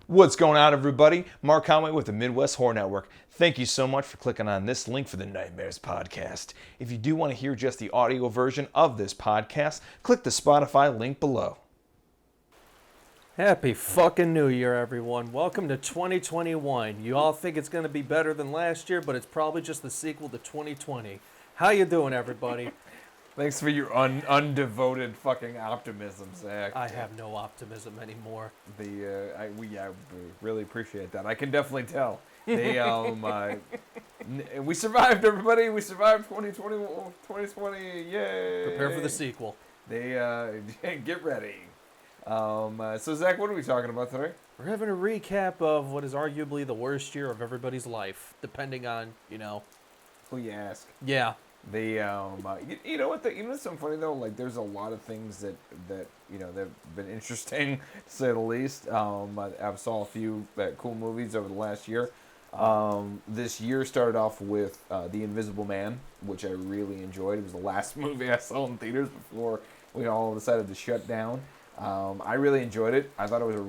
What's going on, everybody? Mark Conway with the Midwest Horror Network. Thank you so much for clicking on this link for the Nightmares podcast. If you do want to hear just the audio version of this podcast, click the Spotify link below. Happy fucking New Year, everyone. Welcome to 2021. You all think it's going to be better than last year, but it's probably just the sequel to 2020. How you doing, everybody? Thanks for your undevoted fucking optimism, Zach. I have no optimism anymore. We really appreciate that. I can definitely tell. We survived, everybody. We survived 2020. Yay! Prepare for the sequel. Get ready. So Zach, what are we talking about today? We're having a recap of what is arguably the worst year of everybody's life, depending on, Who you ask? Yeah. You know what? You know something funny though. Like, there's a lot of things that that've been interesting to say the least. I've saw a few cool movies over the last year. This year started off with The Invisible Man, which I really enjoyed. It was the last movie I saw in theaters before we all decided to shut down. I really enjoyed it. I thought it was it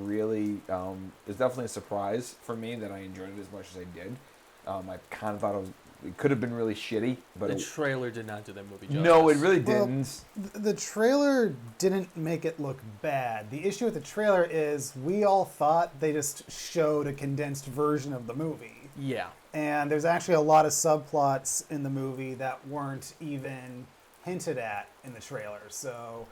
was definitely a surprise for me that I enjoyed it as much as I did. I kind of thought it could have been really shitty, but the trailer did not do that movie justice. No, it really didn't. The trailer didn't make it look bad. The issue with the trailer is we all thought they just showed a condensed version of the movie. Yeah. And there's actually a lot of subplots in the movie that weren't even hinted at in the trailer. So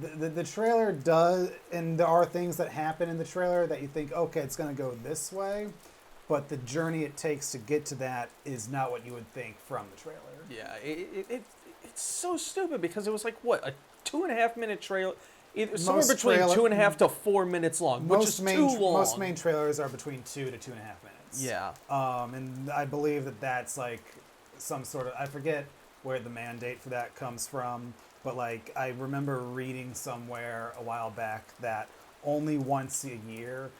the trailer does, and there are things that happen in the trailer that you think, okay, it's going to go this way. But the journey it takes to get to that is not what you would think from the trailer. Yeah, it's so stupid because it was like, what, a 2.5 minute trailer? Somewhere between 2.5 to 4 minutes long, which is too long. Most main trailers are between 2 to 2.5 minutes. Yeah. And I believe that's like some sort of, I forget where the mandate for that comes from, but like I remember reading somewhere a while back that only once a year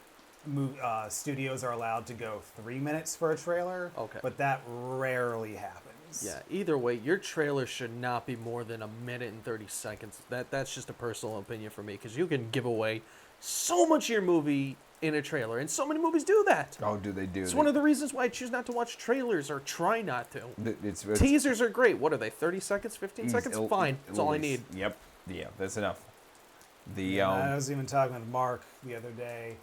studios are allowed to go 3 minutes for a trailer. Okay. But that rarely happens. Yeah, either way, your trailer should not be more than 1 minute and 30 seconds. That's just a personal opinion for me, because you can give away so much of your movie in a trailer, and so many movies do that. Oh, do they do? It's one of the reasons why I choose not to watch trailers, or try not to. It's Teasers are great. What are they, 30 seconds, 15 seconds? Fine, that's all I need. Yep. Yeah, that's enough. I was even talking with Mark the other day.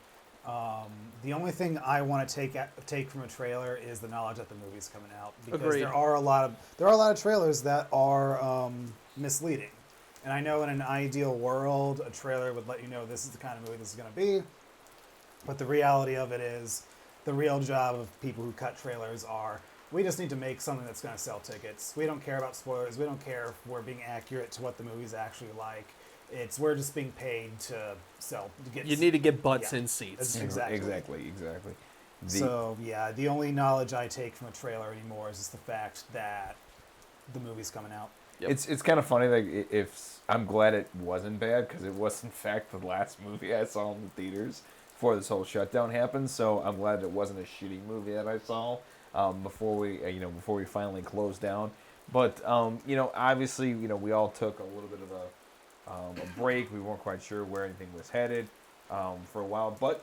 The only thing I want to take from a trailer is the knowledge that the movie's coming out, because Agreed. there are a lot of trailers that are misleading. And I know in an ideal world, a trailer would let you know this is the kind of movie this is going to be. But the reality of it is, the real job of people who cut trailers we just need to make something that's going to sell tickets. We don't care about spoilers. We don't care if we're being accurate to what the movie's actually like. We're just being paid to sell. You need to get butts in seats. Exactly. The only knowledge I take from a trailer anymore is just the fact that the movie's coming out. Yep. It's kind of funny. Like, if I'm glad it wasn't bad, because it was in fact the last movie I saw in the theaters before this whole shutdown happened. So I'm glad it wasn't a shitty movie that I saw before we finally closed down. But obviously, we all took a little bit of a break. We weren't quite sure where anything was headed for a while, but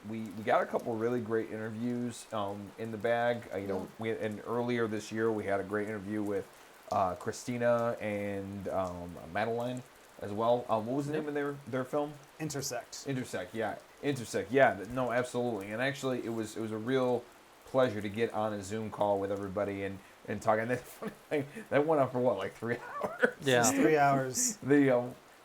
we got a couple really great interviews in the bag. And earlier this year we had a great interview with Christina and Madeline as well. What was the name of their film? Intersect. Yeah. No, absolutely. And actually, it was a real pleasure to get on a Zoom call with everybody and talk. And that went on for what, like 3 hours? Yeah, 3 hours. We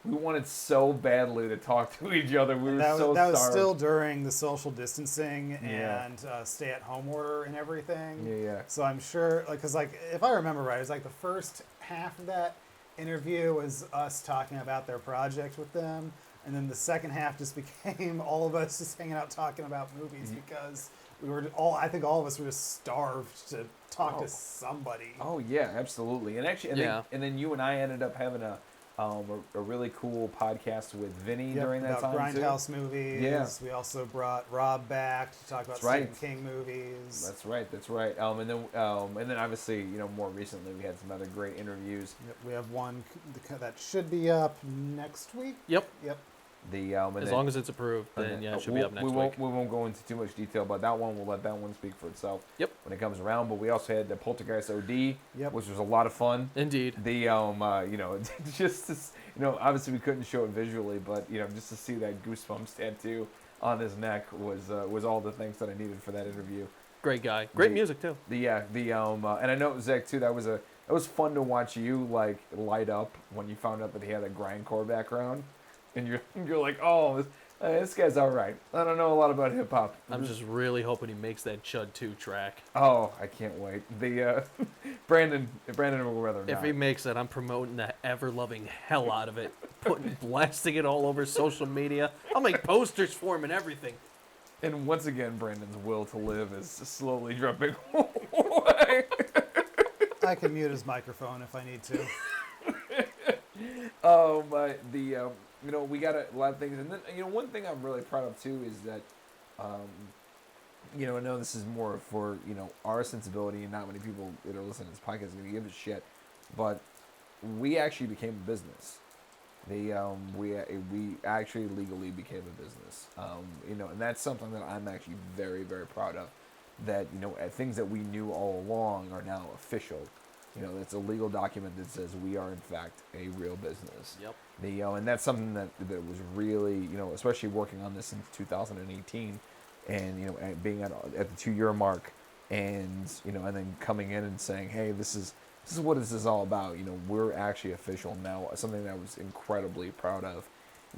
wanted so badly to talk to each other. We were that so was starved. still during the social distancing and stay-at-home order and everything. Yeah. So I'm sure, because if I remember right, it was like the first half of that interview was us talking about their project with them, and then the second half just became all of us just hanging out talking about movies, because I think all of us were just starved to talk to somebody. Oh yeah, absolutely. And actually, then you and I ended up having a really cool podcast with Vinny during that time Grindhouse too. movies. Yeah. We also brought Rob back to talk about Stephen King movies. That's right. And then obviously, more recently we had some other great interviews. Yep, we have one that should be up next week. Yep. And As long as it's approved, then yeah, it should be up next week. We won't go into too much detail about that one. We'll let that one speak for itself. Yep. When it comes around, but we also had the Poltergeist OD, Yep. which was a lot of fun. Indeed. Just to, obviously we couldn't show it visually, but just to see that Goosebumps tattoo on his neck was all the things that I needed for that interview. Great guy. Great The- music too. And I know Zach too. It was fun to watch you like light up when you found out that he had a grindcore background, and you're like, oh, this guy's all right. I don't know a lot about hip hop. I'm just really hoping he makes that Chud 2 track. Oh, I can't wait. The Brandon will rather If not. he makes it, I'm promoting the ever-loving hell out of it, blasting it all over social media. I'll make posters for him and everything. And once again, Brandon's will to live is slowly dropping away. I can mute his microphone if I need to. We got a lot of things, and then one thing I'm really proud of too is that, I know this is more for our sensibility, and not many people that are listening to this podcast are gonna give a shit, but we actually became a business. We actually legally became a business, and that's something that I'm actually very, very proud of. That things that we knew all along are now official. It's a legal document that says we are in fact a real business. Yep. And that's something that was really, especially working on this since 2018, and being at the 2-year mark, and then coming in and saying, hey, this is what this is all about. We're actually official now. Something that I was incredibly proud of.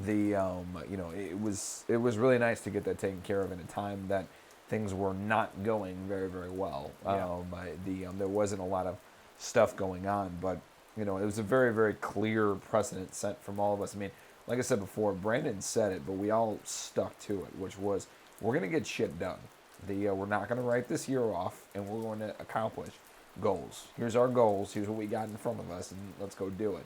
It was really nice to get that taken care of in a time that things were not going very, very well. Yeah. There wasn't a lot of stuff going on, but it was a very, very clear precedent set from all of us. I mean, like I said before, Brandon said it, but we all stuck to it, which was we're gonna get shit done. We're not gonna write this year off, and we're going to accomplish goals. Here's our goals. Here's what we got in front of us, and let's go do it.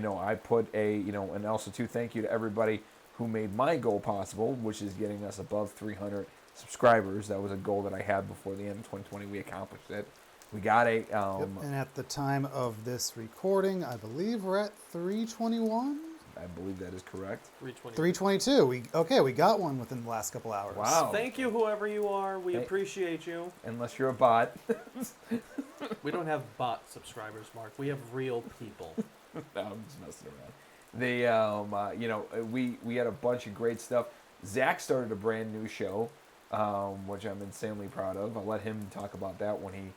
I put and also too, thank you to everybody who made my goal possible, which is getting us above 300 subscribers. That was a goal that I had before the end of 2020. We accomplished it. We got a. Yep. And at the time of this recording, I believe we're at 321. I believe that is correct. 320. 322. We got one within the last couple hours. Wow. Thank you, whoever you are. We appreciate you. Unless you're a bot. We don't have bot subscribers, Mark. We have real people. No, I'm just messing around. We had a bunch of great stuff. Zach started a brand new show, which I'm insanely proud of. I'll let him talk about that when he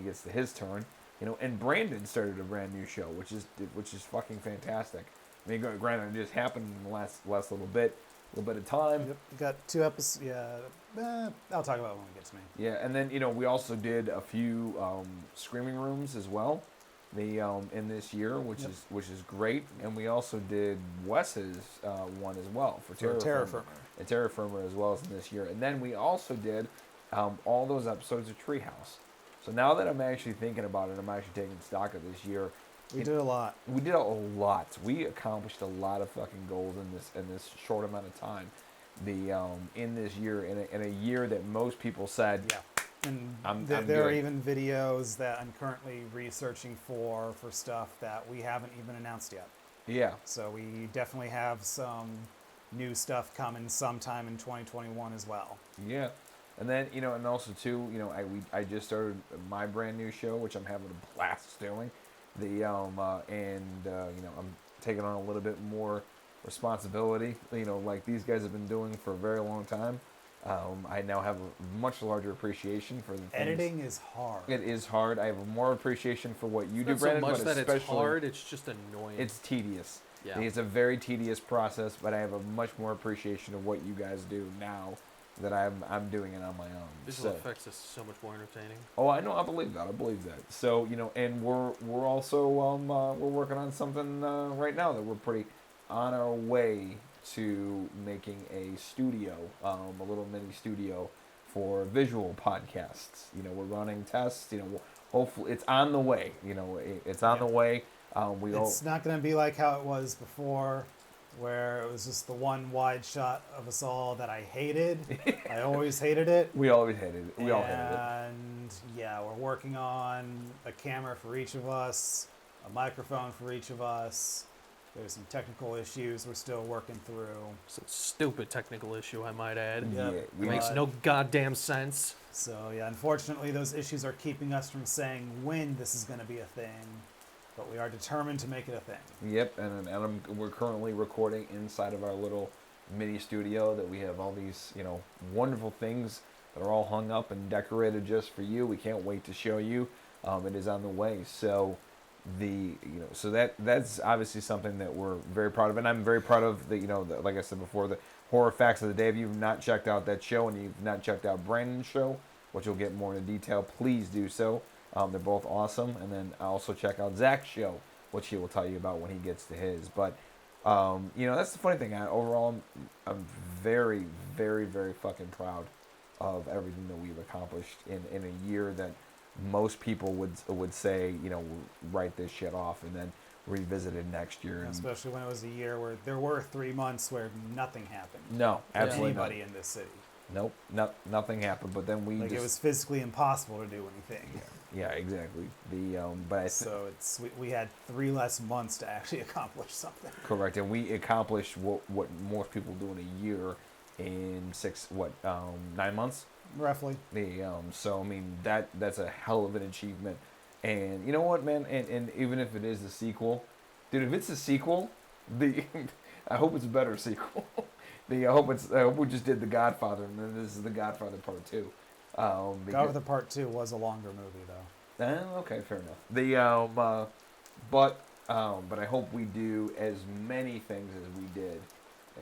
gets to his turn. And Brandon started a brand new show, which is fucking fantastic. I mean, granted, it just happened in the last little bit of time. Yep. We got 2 episodes. Yeah. I'll talk about it when it gets to me. Yeah, and then we also did a few screaming rooms as well. In this year, which is great, and we also did Wes's one as well for Terra Firma. And Terra Firma as well as in this year, and then we also did all those episodes of Treehouse. So now that I'm actually thinking about it, I'm actually taking stock of this year. We did a lot. We did a lot. We accomplished a lot of fucking goals in this short amount of time. In this year, in a year that most people said, Yeah. And I'm there are good. even videos that I'm currently researching for stuff that we haven't even announced yet. Yeah. So we definitely have some new stuff coming sometime in 2021 as well. Yeah, and then and also too, I just started my brand new show, which I'm having a blast doing. I'm taking on a little bit more responsibility. Like these guys have been doing for a very long time. I now have a much larger appreciation for the things. Editing is hard. It is hard. I have more appreciation for what you do, Not so Brandon, much but that especially it's hard, it's just annoying. it's tedious. Yeah. It's a very tedious process, but I have a much more appreciation of what you guys do now that I'm doing it on my own. Visual effects is so much more entertaining. Oh, I know. I believe that. So and we're also we're working on something right now that we're pretty on our way to making a studio, a little mini studio for visual podcasts. We're running tests. Hopefully it's on the way. It's on the way. It's not going to be like how it was before, where it was just the one wide shot of us all that I hated. I always hated it. We always hated it. We all hated it. And yeah, we're working on a camera for each of us, a microphone for each of us, There's some technical issues we're still working through. It's a stupid technical issue, I might add. Yep. Yeah, It makes no goddamn sense. So yeah, unfortunately, those issues are keeping us from saying when this is going to be a thing, but we are determined to make it a thing. Yep, we're currently recording inside of our little mini studio that we have all these, wonderful things that are all hung up and decorated just for you. We can't wait to show you. It is on the way. So that's obviously something that we're very proud of, and I'm very proud of like I said before, the horror facts of the day. If you've not checked out that show and you've not checked out Brandon's show, which you'll get more into detail, please do so. They're both awesome. And then also check out Zach's show, which he will tell you about when he gets to his. But, that's the funny thing. Overall, I'm very, very, very fucking proud of everything that we've accomplished in a year that most people would say, write this shit off and then revisit it next year. And Especially when it was a year where there were 3 months where nothing happened. no, to absolutely not. anybody in this city. Nope, nothing happened. But then Like it was physically impossible to do anything. yeah, exactly. So we had 3 less months to actually accomplish something. Correct, and we accomplished what most people do in a year in 9 months. Roughly. So I mean that's a hell of an achievement, and you know what, man, and even if it is the sequel, dude, if it's a sequel, I hope it's a better sequel. I hope we just did The Godfather, and then this is The Godfather Part 2. Godfather Part 2 was a longer movie though. Okay, fair enough. But I hope we do as many things as we did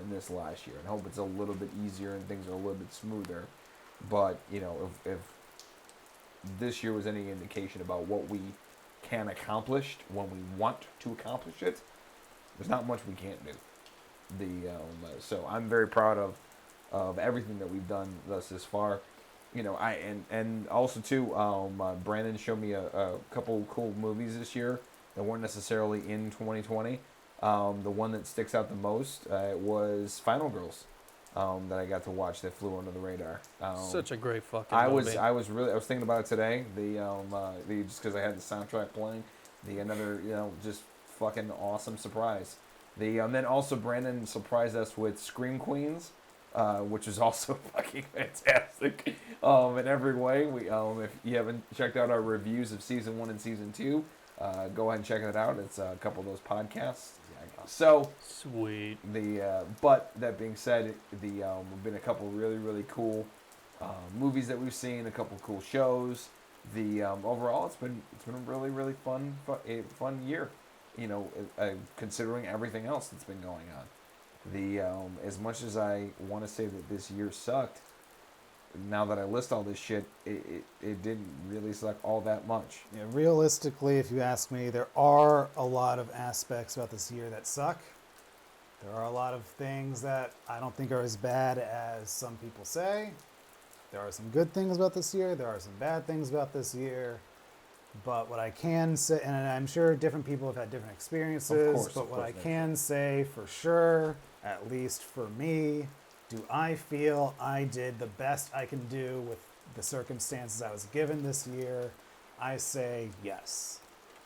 in this last year, and I hope it's a little bit easier and things are a little bit smoother. But if this year was any indication about what we can accomplish when we want to accomplish it, there's not much we can't do. So I'm very proud of everything that we've done this far. And also too, Brandon showed me a couple cool movies this year that weren't necessarily in 2020. The one that sticks out the most was Final Girls, that I got to watch that flew under the radar. Such a great fucking I movie. I was thinking about it today. Just because I had the soundtrack playing, another just fucking awesome surprise. Then also Brandon surprised us with Scream Queens, which is also fucking fantastic in every way. If you haven't checked out our reviews of season 1 and season 2, go ahead and check it out. It's a couple of those podcasts. So Sweet. but that being said, there've been a couple really really cool movies that we've seen, a couple cool shows. Overall, it's been a really really fun year. Considering everything else that's been going on. As much as I want to say that this year sucked, now that I list all this shit, it didn't really suck all that much. Yeah, realistically, if you ask me, there are a lot of aspects about this year that suck. There are a lot of things that I don't think are as bad as some people say. There are some good things about this year. There are some bad things about this year. But what I can say, and I'm sure different people have had different experiences, but what I can say for sure, at least for me, do I feel I did the best I can do with the circumstances I was given this year? I say yes.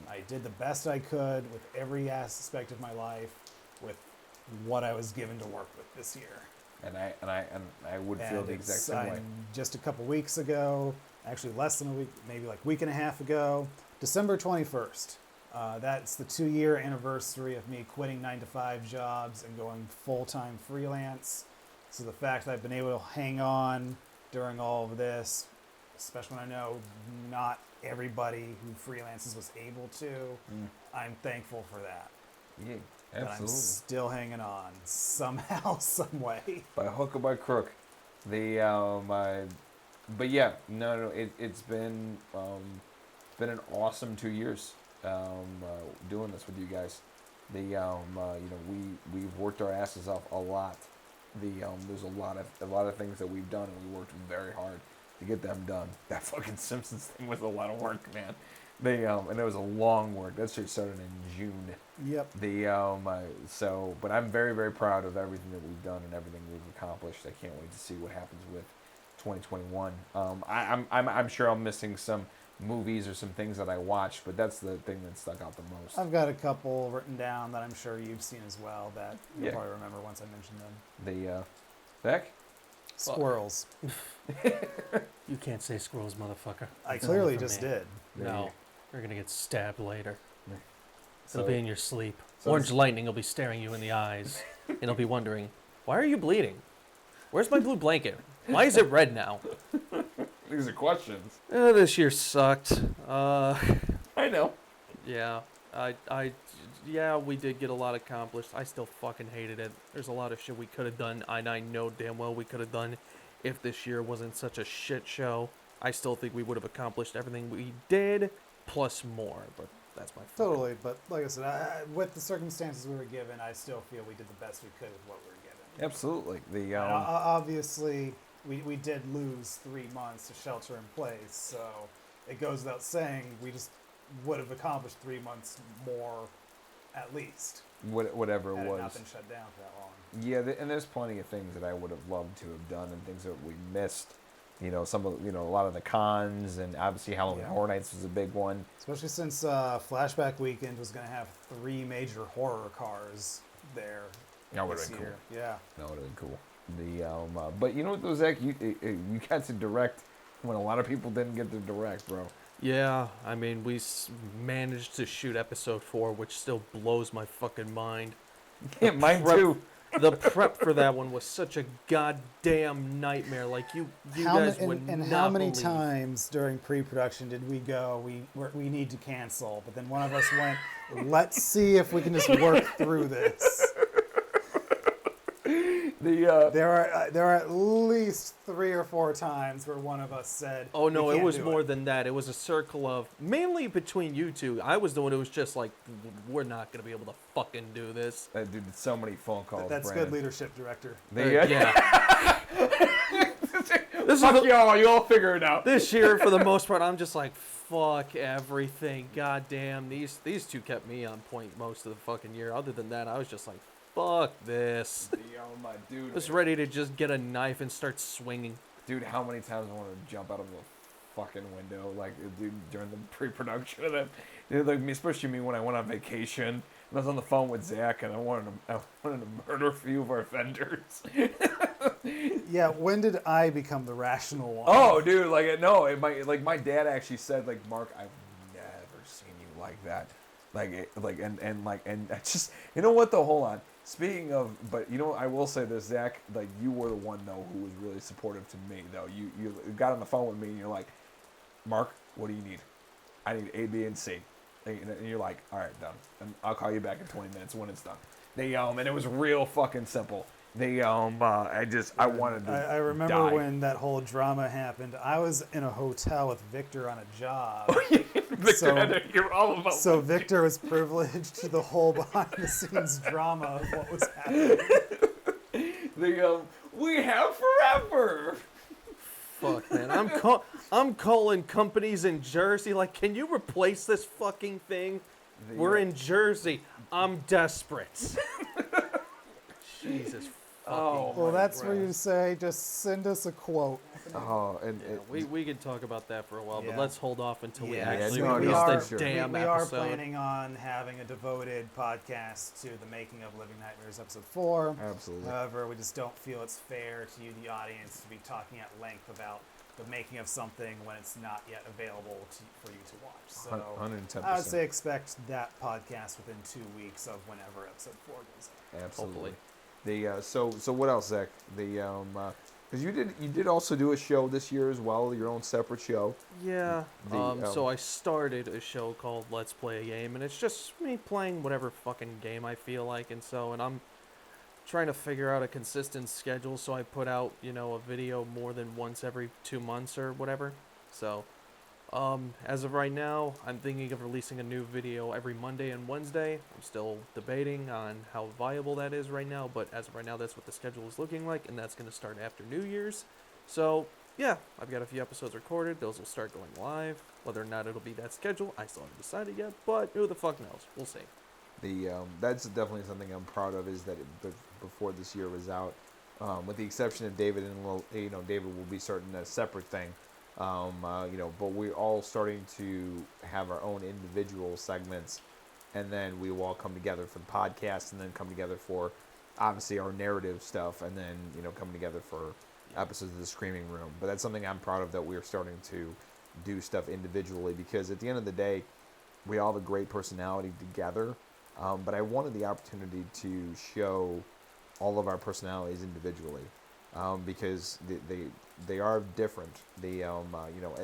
I did the best I could with every aspect of my life with what I was given to work with this year. And I would feel the exact same way. Just a couple weeks ago, actually less than a week, maybe like a week and a half ago, December 21st. That's the 2-year anniversary of me quitting 9-to-5 jobs and going full-time freelance. So the fact that I've been able to hang on during all of this, especially when I know not everybody who freelances was able to, I'm thankful for that. Yeah, But I'm absolutely. still hanging on somehow, some way. By hook or by crook. But yeah, no, it's been an awesome 2 years doing this with you guys. We've worked our asses off a lot. There's a lot of things that we've done, and we worked very hard to get them done. That fucking Simpsons thing was a lot of work, man. And it was a long work. That shit started in June. Yep. But I'm very very proud of everything that we've done and everything we've accomplished. I can't wait to see what happens with 2021. I'm sure I'm missing some movies or some things that I watched, but that's the thing that stuck out the most. I've got a couple written down that I'm sure you've seen as well that you'll Yeah. probably remember once I mention them. The Beck? Squirrels. You can't say squirrels, motherfucker. I It's clearly only for just me. did. No, you're gonna get stabbed later. So, It'll be in your sleep. so Orange this- lightning will be staring you in the eyes, and you'll be wondering, why are you bleeding? Where's my blue blanket? Why is it red now? These are questions. This year sucked. I know. Yeah, we did get a lot accomplished. I still fucking hated it. There's a lot of shit we could have done, and I know damn well we could have done if this year wasn't such a shit show. I still think we would have accomplished everything we did, plus more, but that's my fucking- Totally, but like I said, with the circumstances we were given, I still feel we did the best we could with what we were given. Absolutely. The Obviously, we did lose 3 months to shelter in place, so it goes without saying we just would have accomplished 3 months more, at least, whatever it had it not was. been shut down for that long. Yeah, and there's plenty of things that I would have loved to have done and things that we missed. You know, some of a lot of the cons, and obviously Halloween Yeah. Horror Nights was a big one. Especially since Flashback Weekend was going to have 3 major horror cars there That would this have been year. cool. Yeah. That would have been cool. The but you know what though, Zach, you got to direct when a lot of people didn't get to direct, bro. Yeah, I mean, we managed to shoot episode 4, which still blows my fucking mind. Yeah, mine prep- too. The prep for that one was such a goddamn nightmare. Like you guys would and not how many believe. times during pre-production did we go? We need to cancel, but then one of us went. Let's see if we can just work through this. There are at least 3 or 4 times where one of us said, Oh no, "We it can't was do more than that. It was a circle of mainly between you two. I was the one who was just like, we're not gonna be able to fucking do this. Dude, so many phone calls. That's Brandon. good leadership, director." Yeah. This is Fuck the- y'all, you all figure it out. This year, for the most part, I'm just like, fuck everything. God damn, these two kept me on point most of the fucking year. Other than that, I was just like, fuck this. My dude. I was ready to just get a knife and start swinging. Dude, how many times I wanted to jump out of the fucking window, like, dude, during the pre-production of that. Dude, like, especially me when I went on vacation, and I was on the phone with Zach, and I wanted to murder a few of our vendors. Yeah, when did I become the rational one? Oh, dude, my dad actually said, like, Mark, I've never seen you like that. And I just, you know what though, hold on. Speaking of, but you know, I will say this, Zach, like, you were the one though who was really supportive to me though. You got on the phone with me and you're like, Mark, what do you need? I need A, B, and C. And you're like, all right, done. And I'll call you back in 20 minutes when it's done. And it was real fucking simple. I wanted to I remember die. when that whole drama happened. I was in a hotel with Victor on a job. Victor So- had to hear all about So Victor was privileged to the whole behind-the-scenes drama of what was happening. we have forever. Fuck, man. I'm calling companies in Jersey. Like, can you replace this fucking thing? We're in Jersey. I'm desperate. Jesus. Oh, fucking Well, my that's where breath. you say, just send us a quote. Oh, and Yeah, we could talk about that for a while, Yeah. but let's hold off until we Yeah, actually no, release no, the for sure. damn we are episode. planning on having a devoted podcast to the making of Living Nightmares episode 4. absolutely. However, we just don't feel it's fair to you, the audience, to be talking at length about the making of something when it's not yet available for you to watch. So 110%. I would say expect that podcast within 2 weeks of whenever episode 4 goes up. Absolutely. So what else, Zach? Because you did also do a show this year as well, your own separate show. Yeah. The, So I started a show called Let's Play a Game, and it's just me playing whatever fucking game I feel like, and I'm trying to figure out a consistent schedule, so I put out, a video more than once every 2 months or whatever. So, as of right now, I'm thinking of releasing a new video every Monday and Wednesday. I'm still debating on how viable that is right now, but as of right now, that's what the schedule is looking like, and that's going to start after New Year's. So, yeah, I've got a few episodes recorded. Those will start going live. Whether or not it'll be that schedule, I still haven't decided yet, but who the fuck knows? We'll see. That's definitely something I'm proud of, is that before this year was out, with the exception of David, and David will be starting a separate thing. But we're all starting to have our own individual segments, and then we will all come together for the podcast, and then come together for obviously our narrative stuff, and then come together for episodes of the Screaming Room. But that's something I'm proud of, that we're starting to do stuff individually, because at the end of the day, we all have a great personality together. But I wanted the opportunity to show all of our personalities individually, because they are different. And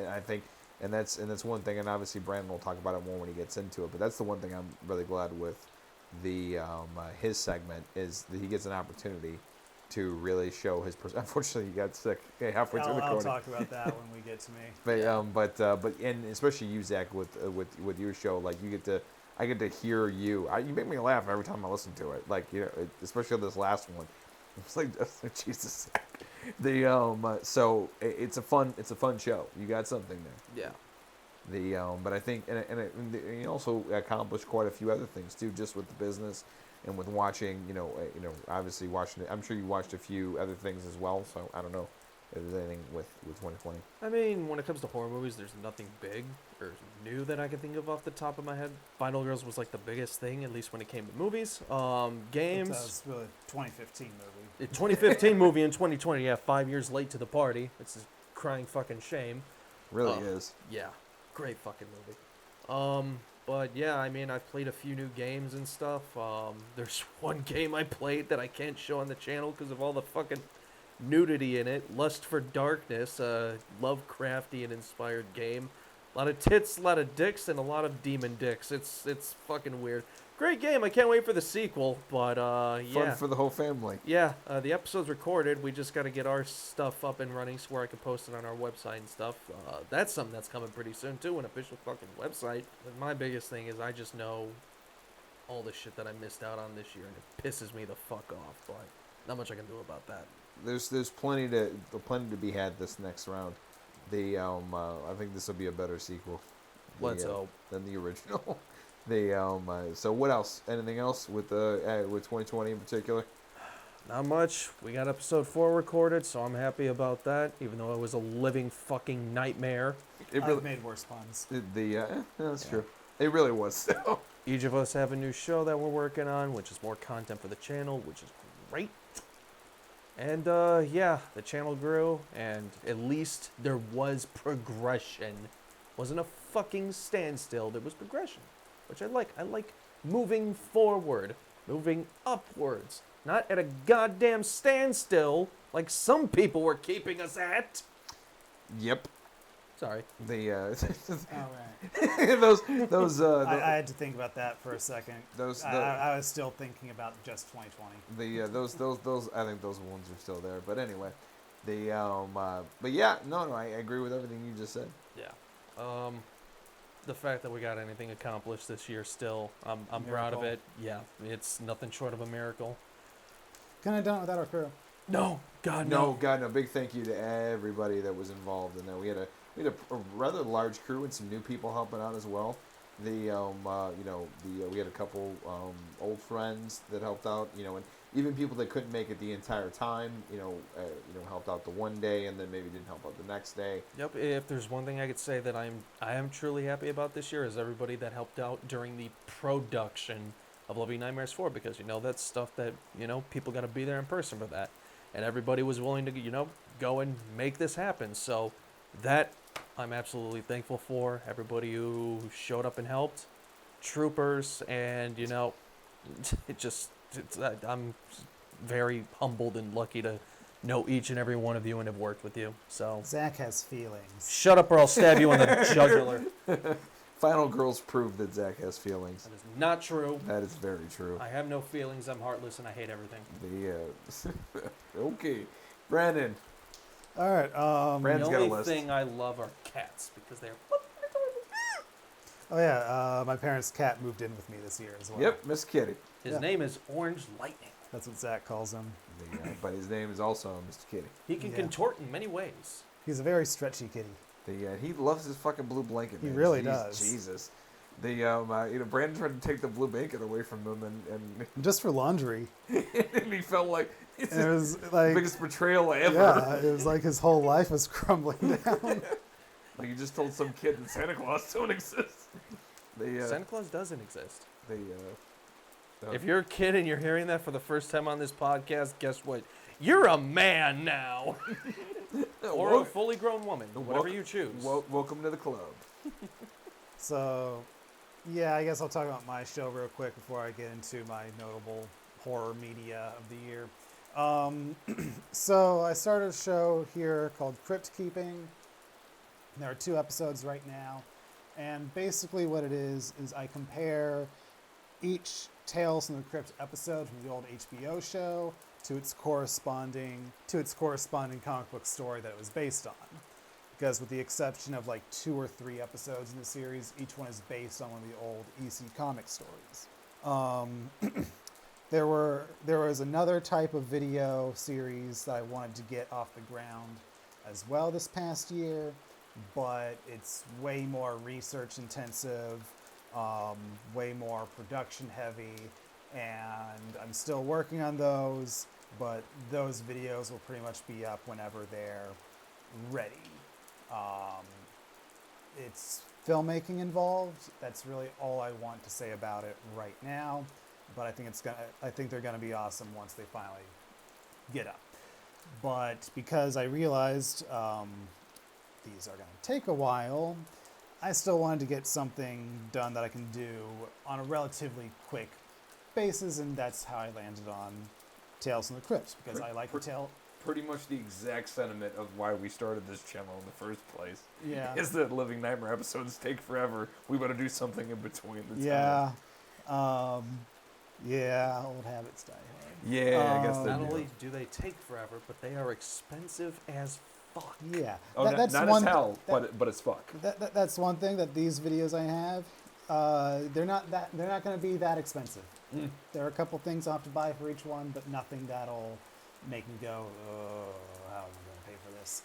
I think, and that's one thing. And obviously, Brandon will talk about it more when he gets into it. But that's the one thing I'm really glad with the his segment, is that he gets an opportunity to really show his person. Unfortunately, he got sick halfway through the I'll recording. talk about that when we get to me. But and especially you, Zach, with your show, like I get to hear you. You make me laugh every time I listen to it. Like especially this last one. It's like Jesus. So it's a fun show. You got something there. Yeah. But I think and you also accomplished quite a few other things too, just with the business and with watching. Obviously watching it. I'm sure you watched a few other things as well. So I don't know if there's anything with 2020. I mean, when it comes to horror movies, there's nothing big or new that I can think of off the top of my head. Final Girls was like the biggest thing, at least when it came to movies. Games. That was really 2015 movie. A 2015 movie in 2020. Yeah, 5 years late to the party. It's a crying fucking shame. Really is. Yeah, great fucking movie. But yeah, I mean, I've played a few new games and stuff. There's one game I played that I can't show on the channel because of all the fucking nudity in it. Lust for Darkness, a Lovecraftian inspired game. A lot of tits, a lot of dicks, and a lot of demon dicks. It's fucking weird. Great game. I can't wait for the sequel. But yeah. Fun for the whole family. Yeah, the episode's recorded. We just got to get our stuff up and running so where I can post it on our website and stuff. That's something that's coming pretty soon too, an official fucking website. But my biggest thing is I just know all the shit that I missed out on this year, and it pisses me the fuck off. But not much I can do about that. There's plenty to be had this next round. I think this will be a better sequel. Let's hope. Than the original. So what else? Anything else with 2020 in particular? Not much. We got episode 4 recorded, so I'm happy about that. Even though it was a living fucking nightmare. I've made worse puns. That's true. It really was. Each of us have a new show that we're working on, which is more content for the channel, which is great. And yeah, the channel grew, and at least there was progression. Wasn't a fucking standstill. There was progression, which I like. I like moving forward, moving upwards, not at a goddamn standstill like some people were keeping us at. Yep. Sorry. Oh, right. those I had to think about that for a second. I was still thinking about just 2020. those I think those ones are still there. But anyway, but yeah, no, I agree with everything you just said. Yeah. The fact that we got anything accomplished this year still, I'm proud of it. Yeah, it's nothing short of a miracle. Couldn't have done it without our crew. No, God, No, God, no. Big thank you to everybody that was involved in that. We had a rather large crew and some new people helping out as well. We had a couple old friends that helped out, and even people that couldn't make it the entire time, helped out the one day and then maybe didn't help out the next day. Yep. If there's one thing I could say that I am truly happy about this year is everybody that helped out during the production of Living Nightmares 4, because that's stuff that people got to be there in person for that, and everybody was willing to go and make this happen. So that I'm absolutely thankful for. Everybody who showed up and helped, troopers, and I'm very humbled and lucky to know each and every one of you and have worked with you. So Zach has feelings. shut up or I'll stab you in the jugular. Final Girls proved that Zach has feelings. That is not true. That is very true. I have no feelings. I'm heartless and I hate everything. Okay, Brandon. All right. Brandon's The got a only list. thing I love are cats because they're. Oh yeah. My parents' cat moved in with me this year as well. Yep, Miss Kitty. His name is Orange Lightning. That's what Zach calls him. But his name is also Mr. Kitty. He can Yeah. contort in many ways. He's a very stretchy kitty. He loves his fucking blue blanket. He man. really does. Jesus. Brandon tried to take the blue blanket away from him, and Just for laundry. and he felt like it's And it was the like, biggest betrayal ever. yeah, it was like his whole life was crumbling down. Like you just told some kid that Santa Claus don't exist. They Santa Claus doesn't exist. they If you're a kid and you're hearing that for the first time on this podcast, guess what? You're a man now, or a fully grown woman, whatever you choose. Welcome to the club. So, yeah, I guess I'll talk about my show real quick before I get into my notable horror media of the year. So I started a show here called Crypt Keeping. There are 2 episodes right now, and basically what it is I compare each Tales from the Crypt episode from the old HBO show to its corresponding comic book story that it was based on. Because with the exception of like 2 or 3 episodes in the series, each one is based on one of the old EC comic stories. There was another type of video series that I wanted to get off the ground as well this past year, but it's way more research intensive, way more production heavy, and I'm still working on those, but those videos will pretty much be up whenever they're ready. It's filmmaking involved. That's really all I want to say about it right now, but I think they're gonna be awesome once they finally get up. But because I realized these are gonna take a while, I still wanted to get something done that I can do on a relatively quick basis, and that's how I landed on Tales from the Crypt, because I like to tell. Pretty much the exact sentiment of why we started this channel in the first place. Yeah. Is that Living Nightmare episodes take forever. We better do something in between. Yeah. Yeah, old habits die hard. Yeah, I guess they Not do. only do they take forever, but they are expensive as fuck. Yeah. Oh, that's not one as hell, but it's fuck. That's one thing that these videos I have, they're not going to be that expensive. There are a couple things I'll have to buy for each one, but nothing that'll make me go, oh, how am I going to pay for this?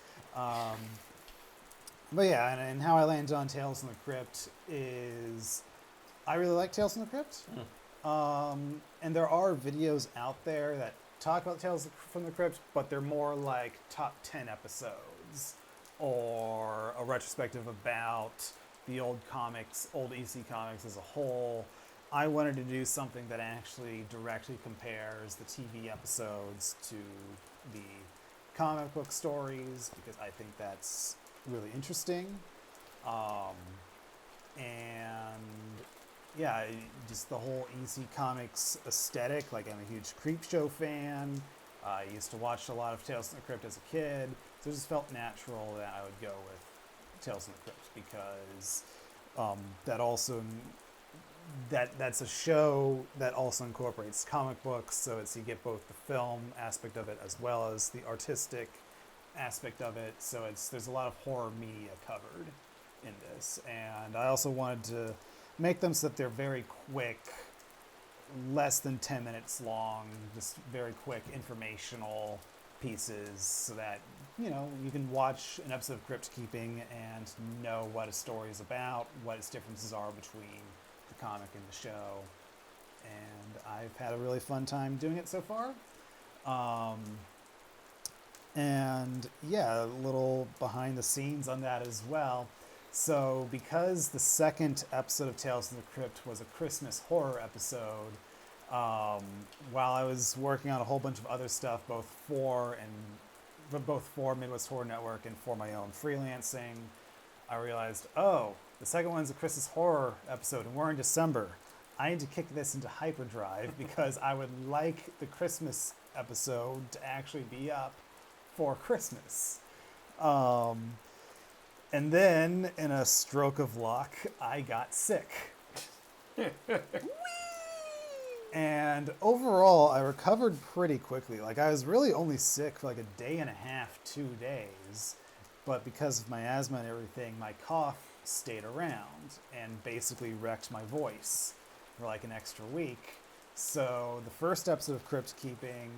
But yeah, and how I landed on Tales from the Crypt is I really like Tales from the Crypt. And there are videos out there that talk about Tales from the Crypt, but they're more like top 10 episodes or a retrospective about the old comics, old EC comics as a whole. I wanted to do something that actually directly compares the TV episodes to the comic book stories, because I think that's really interesting. And yeah, just the whole EC Comics aesthetic. Like, I'm a huge Creepshow fan. I used to watch a lot of Tales from the Crypt as a kid, so it just felt natural that I would go with Tales from the Crypt, because that's a show that also incorporates comic books, so you get both the film aspect of it as well as the artistic aspect of it. So there's a lot of horror media covered in this, and I also wanted to make them so that they're very quick, less than 10 minutes long, just very quick informational pieces, so that you can watch an episode of Crypt Keeping and know what a story is about, what its differences are between the comic and the show. And I've had a really fun time doing it so far. And yeah, a little behind the scenes on that as well. So because the second episode of Tales from the Crypt was a Christmas horror episode, while I was working on a whole bunch of other stuff, both for Midwest Horror Network and for my own freelancing, I realized, the second one's a Christmas horror episode, and we're in December. I need to kick this into hyperdrive because I would like the Christmas episode to actually be up for Christmas. And then, in a stroke of luck, I got sick. And overall, I recovered pretty quickly. Like, I was really only sick for like a day and a half, 2 days. But because of my asthma and everything, my cough stayed around and basically wrecked my voice for like an extra week. So the first episode of Crypt Keeping,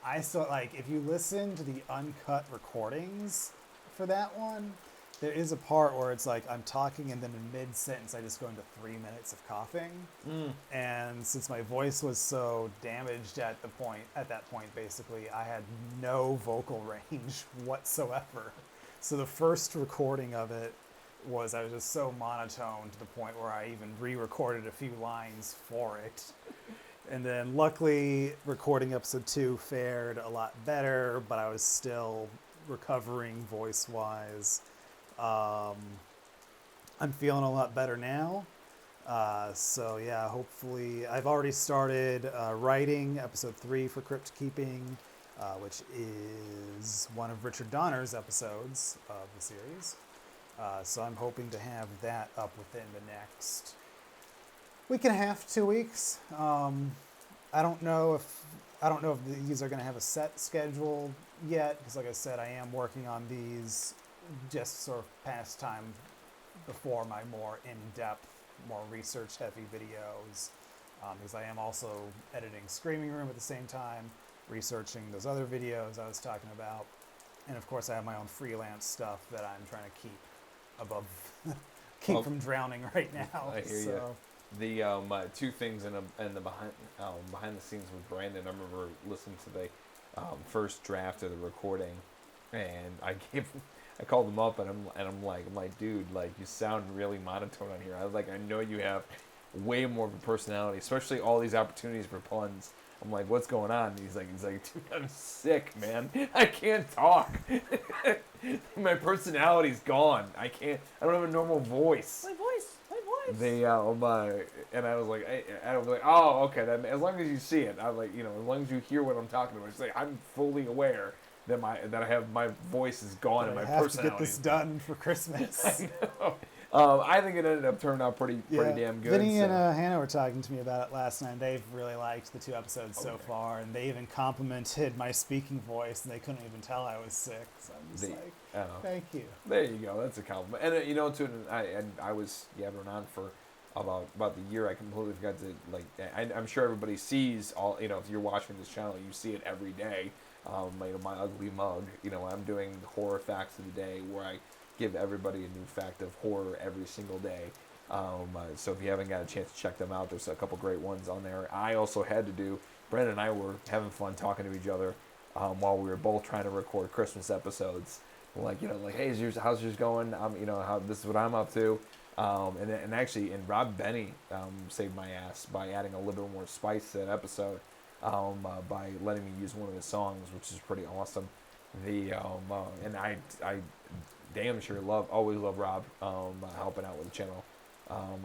I still, like, if you listen to the uncut recordings for that one, there is a part where it's like I'm talking and then in mid-sentence I just go into 3 minutes of coughing. And since my voice was so damaged at that point, basically, I had no vocal range whatsoever. So the first recording of it was I was just so monotone to the point where I even re-recorded a few lines for it. And then luckily recording episode 2 fared a lot better, but I was still recovering voice-wise. I'm feeling a lot better now. So yeah, hopefully I've already started writing episode 3 for Crypt Keeping, which is one of Richard Donner's episodes of the series. So I'm hoping to have that up within the next week and a half, 2 weeks. I don't know if these are going to have a set schedule yet, because like I said, I am working on these just sort of pastime before my more in-depth, more research-heavy videos. Because I am also editing Screaming Room at the same time, researching those other videos I was talking about, and of course I have my own freelance stuff that I'm trying to keep above, from drowning right now. I hear you. The two things in the behind the scenes with Brandon. I remember listening to the first draft of the recording, and I called him up and I'm like, dude, like you sound really monotone on here. I know you have way more of a personality, especially all these opportunities for puns. I'm like, what's going on? And he's like, dude, I'm sick, man. I can't talk. My personality's gone. I don't have a normal voice. My voice. And I was like, oh, okay. As long as you see it, I was like, as long as you hear what I'm talking about, it's like I'm fully aware that I have my voice is gone and my personality. I have to get this done for Christmas. I know. I think it ended up turning out pretty damn good. Vinny and Hannah were talking to me about it last night. They've really liked the 2 episodes so far, and they even complimented my speaking voice, and they couldn't even tell I was sick. So I'm just thank you. There you go. That's a compliment. And I was yabbering on for about the year. I completely forgot to I'm sure everybody sees all. If you're watching this channel, you see it every day. My ugly mug. I'm doing the horror facts of the day, where I give everybody a new fact of horror every single day. So if you haven't got a chance to check them out, there's a couple great ones on there. I also had to do. Brandon and I were having fun talking to each other while we were both trying to record Christmas episodes. Hey, how's yours going? How this is what I'm up to. And Rob Benny saved my ass by adding a little bit more spice to that episode by letting me use one of his songs, which is pretty awesome. And I damn sure always love Rob helping out with the channel.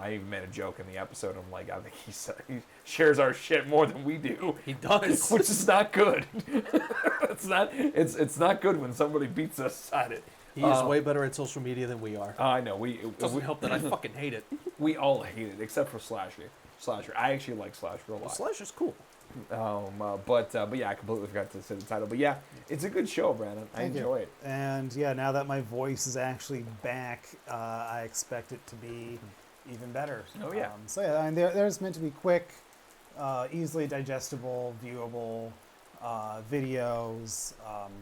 I even made a joke in the episode. I'm like, I think he shares our shit more than we do. He does, which is not good. It's not good when somebody beats us at it. He is way better at social media than we are. I know. It doesn't help that I fucking hate it. We all hate it except for Slasher. I actually like Slasher a lot. Slasher's cool. But yeah, I completely forgot to say the title. But yeah, it's a good show, Brandon. I enjoy it. And yeah, now that my voice is actually back, I expect it to be even better. Oh yeah. So yeah, there's meant to be quick, easily digestible, viewable videos.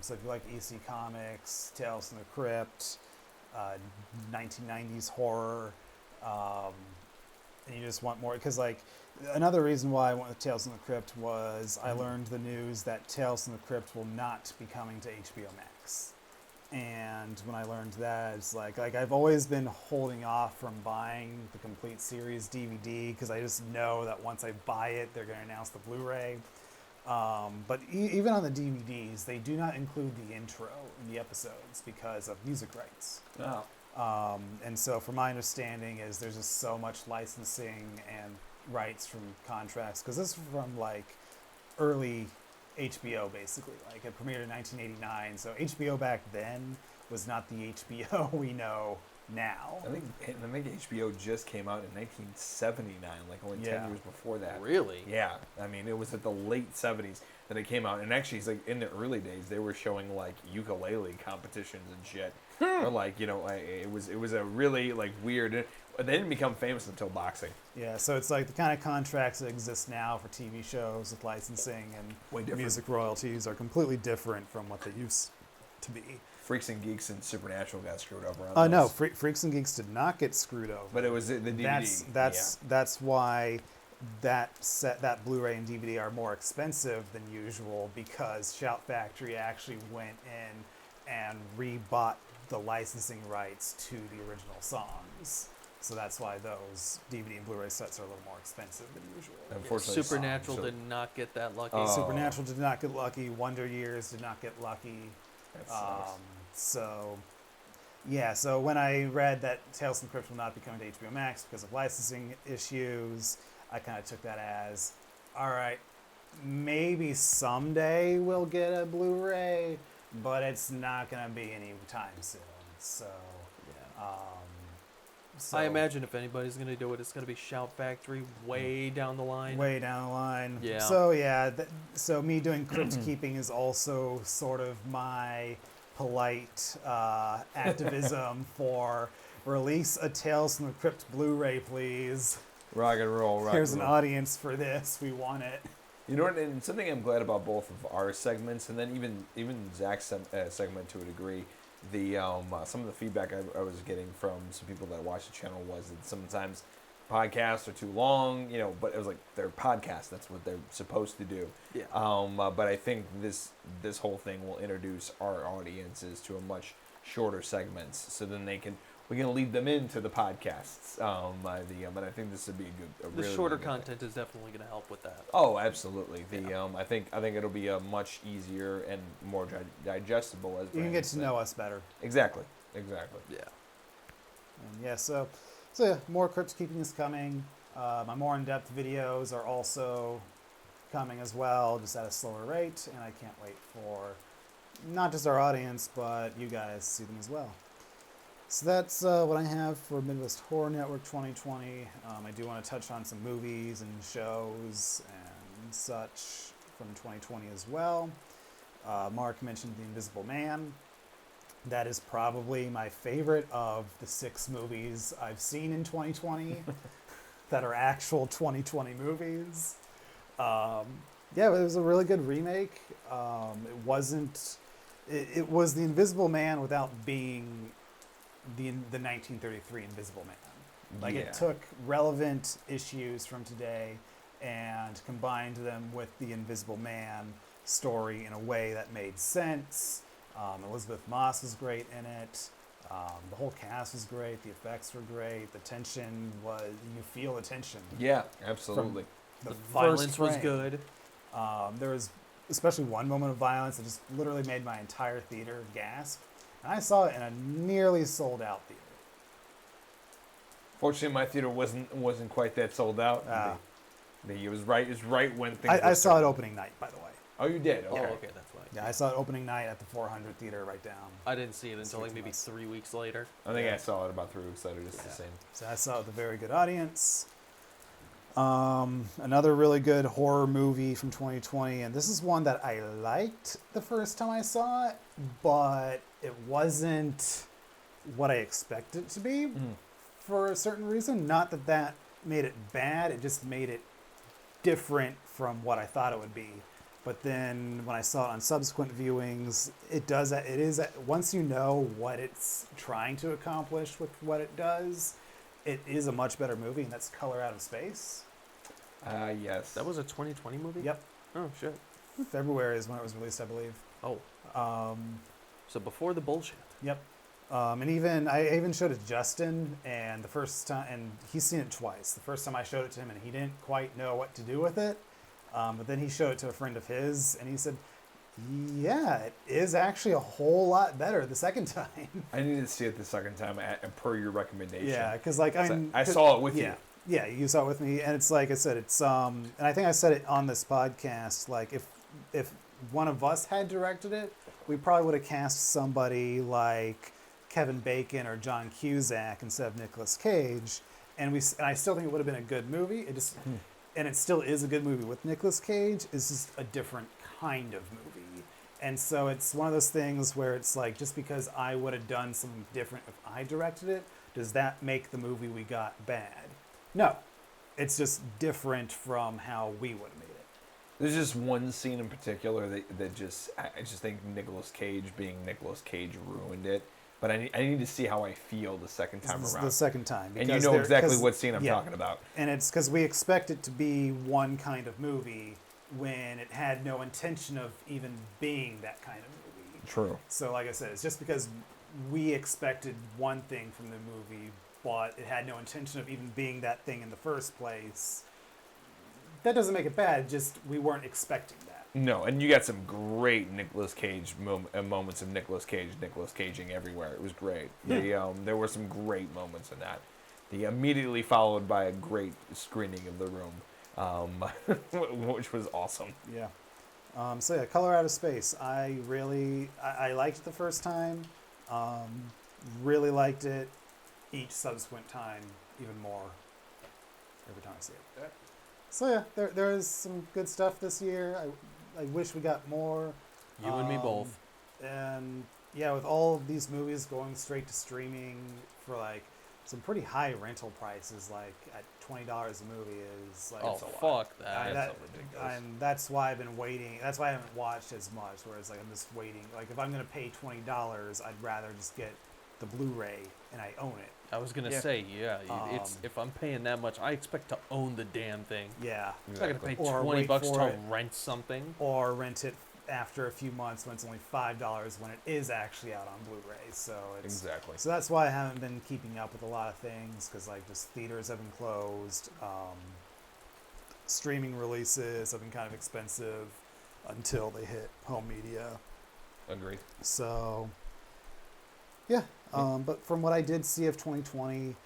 So if you like EC Comics, Tales from the Crypt, 1990s horror, and you just want more, because another reason why I went with Tales from the Crypt was I learned the news that Tales from the Crypt will not be coming to HBO Max. And when I learned that, it's like I've always been holding off from buying the complete series DVD, because I just know that once I buy it, they're going to announce the Blu-ray. But even on the DVDs, they do not include the intro in the episodes because of music rights. Oh. And so from my understanding is there's just so much licensing and rights from contracts, because this is from early HBO basically. It premiered in 1989, so HBO back then was not the HBO we know now. I think HBO just came out in 1979, only 10 years before that. Really? Yeah. I mean, it was at the late 70s that it came out, and actually, it's in the early days, they were showing ukulele competitions and shit. Or it was a really weird. They didn't become famous until boxing. Yeah, so it's the kind of contracts that exist now for TV shows with licensing and music royalties are completely different from what they used to be. Freaks and Geeks and Supernatural got screwed over on no, Freaks and Geeks did not get screwed over. But it was the DVD. That's why that Blu-ray and DVD are more expensive than usual, because Shout Factory actually went in and rebought the licensing rights to the original songs. So that's why those DVD and Blu-ray sets are a little more expensive than usual. Unfortunately, Supernatural so- did not get that lucky. Oh. Supernatural did not get lucky. Wonder Years did not get lucky. That sucks. So, yeah. So when I read that Tales from the Crypt will not be coming to HBO Max because of licensing issues, I kind of took that as, all right, maybe someday we'll get a Blu-ray, but it's not going to be anytime soon. So, so I imagine if anybody's gonna do it, it's gonna be Shout Factory way down the line. way down the line. Yeah. So yeah, so me doing crypt keeping is also sort of my polite activism for release a Tales from the Crypt Blu-ray, please. Rock and roll. Rock Here's and an roll. audience for this. We want it. You know what? And something I'm glad about both of our segments, and then even Zach's segment to a degree. The some of the feedback I was getting from some people that watch the channel was that sometimes podcasts are too long, but it was like they're podcasts. That's what they're supposed to do. Yeah. But I think this whole thing will introduce our audiences to a much shorter segments, so then we can lead them into the podcasts. But I think this would be a The really shorter good thing. content is definitely gonna help with that. Oh, absolutely. I think it'll be a much easier and more digestible as You can Brandon get to said. know us better. Exactly. Yeah. And yeah, so yeah, more crypt keeping is coming. My more in-depth videos are also coming as well, just at a slower rate, and I can't wait for not just our audience, but you guys to see them as well. So that's what I have for Midwest Horror Network 2020. I do want to touch on some movies and shows and such from 2020 as well. Mark mentioned The Invisible Man. That is probably my favorite of the 6 movies I've seen in 2020 that are actual 2020 movies. Yeah, it was a really good remake. It wasn't. It was The Invisible Man without being the 1933 Invisible Man. Like Yeah. it took relevant issues from today and combined them with the Invisible Man story in a way that made sense. Elizabeth Moss was great in it. The whole cast was great. The effects were great. The tension you feel the tension. Yeah, absolutely. The, The first violence was frame. good. There was especially one moment of violence that just literally made my entire theater gasp. And I saw it in a nearly sold out theater. Fortunately, my theater wasn't quite that sold out. Ah. It was right when things. I were saw it starting. opening night, by the way. Oh, you did. Okay. Oh, okay, that's why. Yeah, I saw it opening night at the 400 theater right down. I didn't see it until like Six maybe months. 3 weeks later. I think I saw it about 3 weeks later. Just the Yeah. same. So I saw it with a very good audience. Another really good horror movie from 2020, and this is one that I liked the first time I saw it, but it wasn't what I expected it to be for a certain reason. Not that that made it bad, it just made it different from what I thought it would be. But then when I saw it on subsequent viewings, it is once you know what it's trying to accomplish with what it does, it is a much better movie, and that's Color Out of Space. Yes. That was a 2020 movie? Yep. Oh, shit. February is when it was released, I believe. Oh, Um, so before the bullshit. yep. And I even showed it to Justin, and the first time, and he's seen it twice. The first time I showed it to him, and he didn't quite know what to do with it. But then he showed it to a friend of his, and he said, "Yeah, it is actually a whole lot better the second time." I needed to see it the second time per your recommendation. Yeah, because like I saw it with yeah, you. Yeah, you saw it with me, and it's like I said, it's and I think I said it on this podcast. Like if one of us had directed it, we probably would have cast somebody like Kevin Bacon or John Cusack instead of Nicolas Cage, and I still think it would have been a good movie. It just and it still is a good movie with Nicolas Cage. It's just a different kind of movie. And so it's one of those things where it's like, just because I would have done something different if I directed it, does that make the movie we got bad? No. It's just different from how we would have made it. There's just one scene in particular that just I just think Nicolas Cage being Nicolas Cage ruined it. But I need to see how I feel the second time This is around. the second time. And you because know exactly 'cause- what scene I'm yeah. talking about. And it's because we expect it to be one kind of movie when it had no intention of even being that kind of movie. True. So like I said, it's just because we expected one thing from the movie, but it had no intention of even being that thing in the first place. That doesn't make it bad. Just we weren't expecting that. No, and you got some great Nicolas Cage moments of Nicolas Caging everywhere. It was great. There were some great moments in that. Immediately followed by a great screening of The Room, which was awesome. Yeah. So yeah, Color Out of Space. I liked it the first time. Really liked it each subsequent time even more every time I see it. So yeah, there is some good stuff this year. I wish we got more. You and me both. And yeah, with all of these movies going straight to streaming for like some pretty high rental prices, like at $20 a movie is like Oh, it's a lot. fuck that. That's so ridiculous. And that's why I've been waiting. That's why I haven't watched as much. Whereas like I'm just waiting. Like if I'm gonna pay $20, I'd rather just get the Blu-ray and I own it. I was gonna Yeah. say, yeah. It's Um, if I'm paying that much, I expect to own the damn thing. Yeah. I'm not gonna pay Or $20 wait to for it. rent something. Or rent it after a few months when it's only $5 when it is actually out on Blu-ray. So it's Exactly. So that's why I haven't been keeping up with a lot of things because like just theaters have been closed. Streaming releases have been kind of expensive until they hit home media. Agreed. So yeah, but from what I did see of 2020,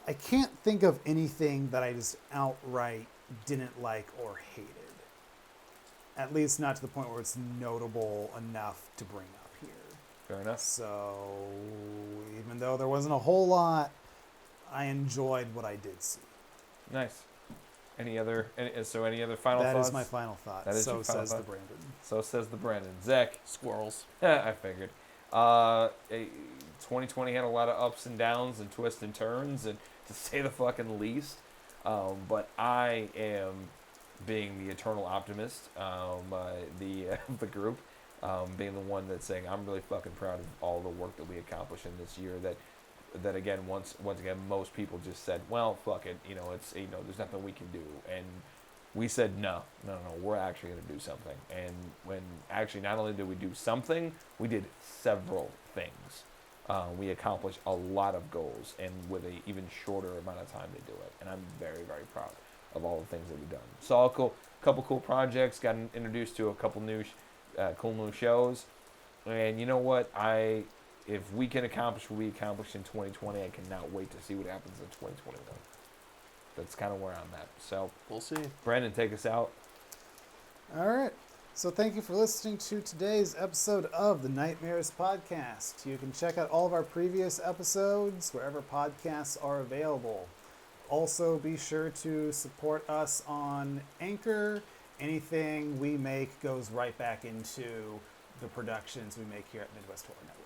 I can't think of anything that I just outright didn't like or hated. At least not to the point where it's notable enough to bring up here. Fair enough. So even though there wasn't a whole lot, I enjoyed what I did see. Nice. Any other final That thoughts? is my final thought. That is So your final says the thought? Brandon. So says the Brandon. Zach. Squirrels. I figured. 2020 had a lot of ups and downs and twists and turns, and to say the fucking least. But I am being the eternal optimist, the group, being the one that's saying I'm really fucking proud of all the work that we accomplished in this year. That again, once again, most people just said, well, fuck it, it's there's nothing we can do, and we said no, we're actually going to do something. And when actually not only did we do something, we did several things. We accomplished a lot of goals, and with an even shorter amount of time to do it. And I'm very, very proud of all the things that we've done. Saw a couple cool projects, got introduced to a couple new, cool new shows. And you know what? If we can accomplish what we accomplished in 2020, I cannot wait to see what happens in 2021. That's kind of where I'm at. So, We'll see. Brandon, take us out. All right. So thank you for listening to today's episode of the Nightmares Podcast. You can check out all of our previous episodes wherever podcasts are available. Also, be sure to support us on Anchor. Anything we make goes right back into the productions we make here at Midwest Horror Network.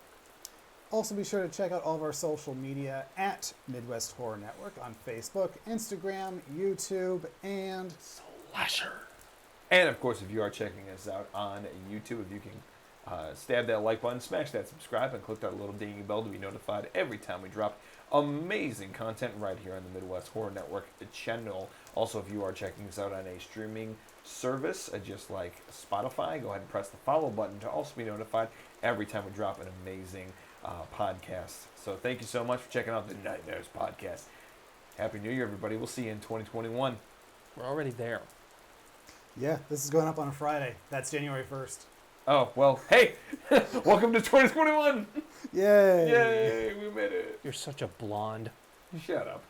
Also, be sure to check out all of our social media at Midwest Horror Network on Facebook, Instagram, YouTube, and Slasher. And of course, if you are checking us out on YouTube, if you can stab that like button, smash that subscribe, and click that little dinghy bell to be notified every time we drop amazing content right here on the Midwest Horror Network channel. Also, if you are checking us out on a streaming service, just like Spotify, go ahead and press the follow button to also be notified every time we drop an amazing podcast. So thank you so much for checking out the Nightmares Podcast. Happy New Year, everybody. We'll see you in 2021. We're already there. yeah, this is going up on a Friday. That's January 1st. Oh, well, hey, welcome to 2021. Yay! Yay, we made it. You're such a blonde. Shut up.